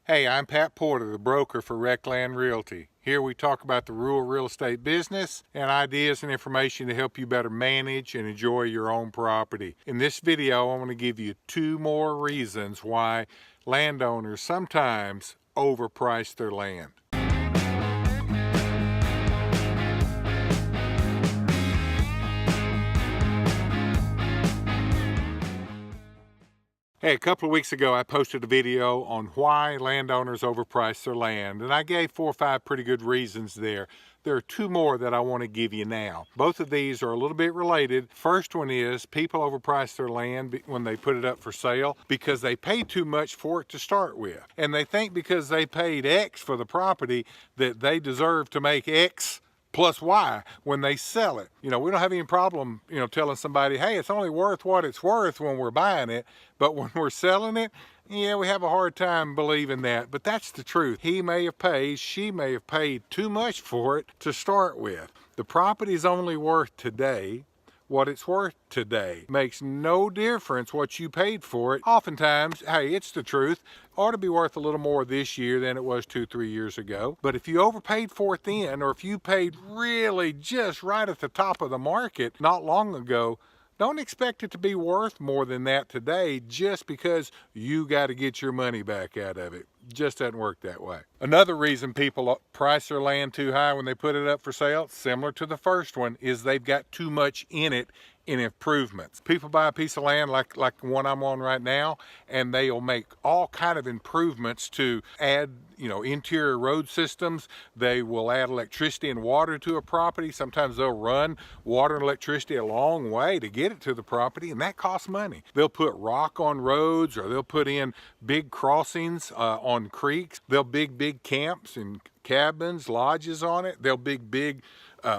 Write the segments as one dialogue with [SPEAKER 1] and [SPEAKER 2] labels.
[SPEAKER 1] Hey, I'm Pat Porter, the broker for RecLand Realty. Here we talk about the rural real estate business and ideas and information to help you better manage and enjoy your own property. In this video, I want to give you 2 more reasons why landowners sometimes overprice their land. Hey, a couple of weeks ago I posted a video on why landowners overprice their land, and I gave 4 or 5 pretty good reasons there. There are 2 more that I want to give you now. Both of these are a little bit related. First one is people overprice their land when they put it up for sale because they paid too much for it to start with. And they think because they paid X for the property that they deserve to make X plus Y when they sell it. We don't have any problem, telling somebody, hey, it's only worth what it's worth when we're buying it, but when we're selling it, yeah, we have a hard time believing that. But that's the truth. He may have paid, she may have paid too much for it to start with. The property's only worth today what it's worth today. Makes no difference what you paid for it. Oftentimes, hey, it's the truth, ought to be worth a little more this year than it was 2-3 years ago. But if you overpaid for it then, or if you paid really just right at the top of the market not long ago, don't expect it to be worth more than that today just because you got to get your money back out of it. Just doesn't work that way. Another reason people price their land too high when they put it up for sale, similar to the first one, is they've got too much in it in improvements. People buy a piece of land like the one I'm on right now, and they'll make all kind of improvements to add, interior road systems. They will add electricity and water to a property. Sometimes they'll run water and electricity a long way to get it to the property, and that costs money. They'll put rock on roads, or they'll put in big crossings on creeks. They'll big camps and cabins, lodges on it. They'll big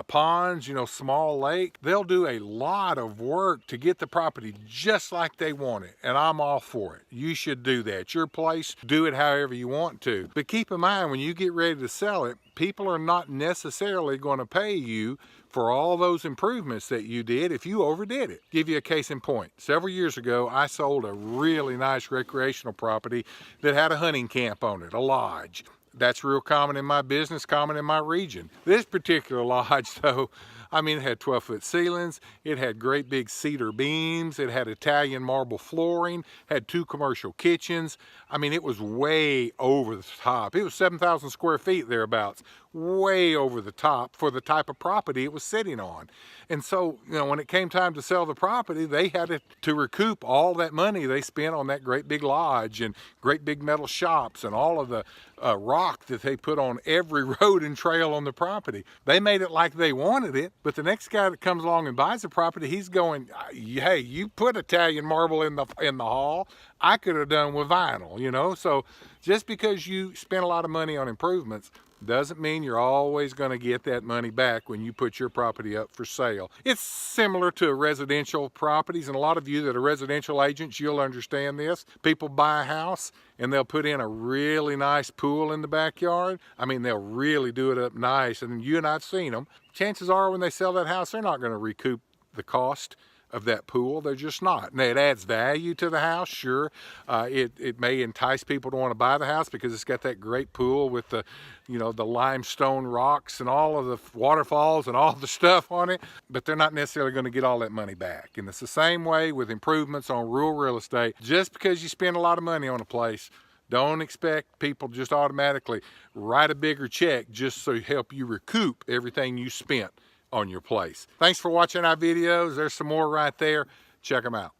[SPEAKER 1] ponds, small lake. They'll do a lot of work to get the property just like they want it, and I'm all for it. You should do that. It's your place. Do it however you want to. But keep in mind, when you get ready to sell it, people are not necessarily going to pay you for all those improvements that you did if you overdid it. Give you a case in point. Several years ago, I sold a really nice recreational property that had a hunting camp on it, a lodge. That's real common in my business, common in my region. This particular lodge, though, it had 12-foot ceilings, it had great big cedar beams, it had Italian marble flooring, had 2 commercial kitchens. It was way over the top. It was 7,000 square feet thereabouts, way over the top for the type of property it was sitting on. And so, when it came time to sell the property, they had to recoup all that money they spent on that great big lodge and great big metal shops and all of the rock that they put on every road and trail on the property. They made it like they wanted it, but the next guy that comes along and buys the property, he's going, hey, you put Italian marble in the hall, I could have done with vinyl, So just because you spend a lot of money on improvements doesn't mean you're always going to get that money back when you put your property up for sale. It's similar to residential properties, and a lot of you that are residential agents, you'll understand this. People buy a house and they'll put in a really nice pool in the backyard. They'll really do it up nice, and you and I've seen them. Chances are when they sell that house, they're not going to recoup the cost of that pool. They're just not. Now, it adds value to the house, sure. It may entice people to want to buy the house because it's got that great pool with the limestone rocks and all of the waterfalls and all the stuff on it, but they're not necessarily going to get all that money back. And it's the same way with improvements on rural real estate. Just because you spend a lot of money on a place, don't expect people just automatically write a bigger check just to help you recoup everything you spent on your place. Thanks for watching our videos. There's some more right there. Check them out.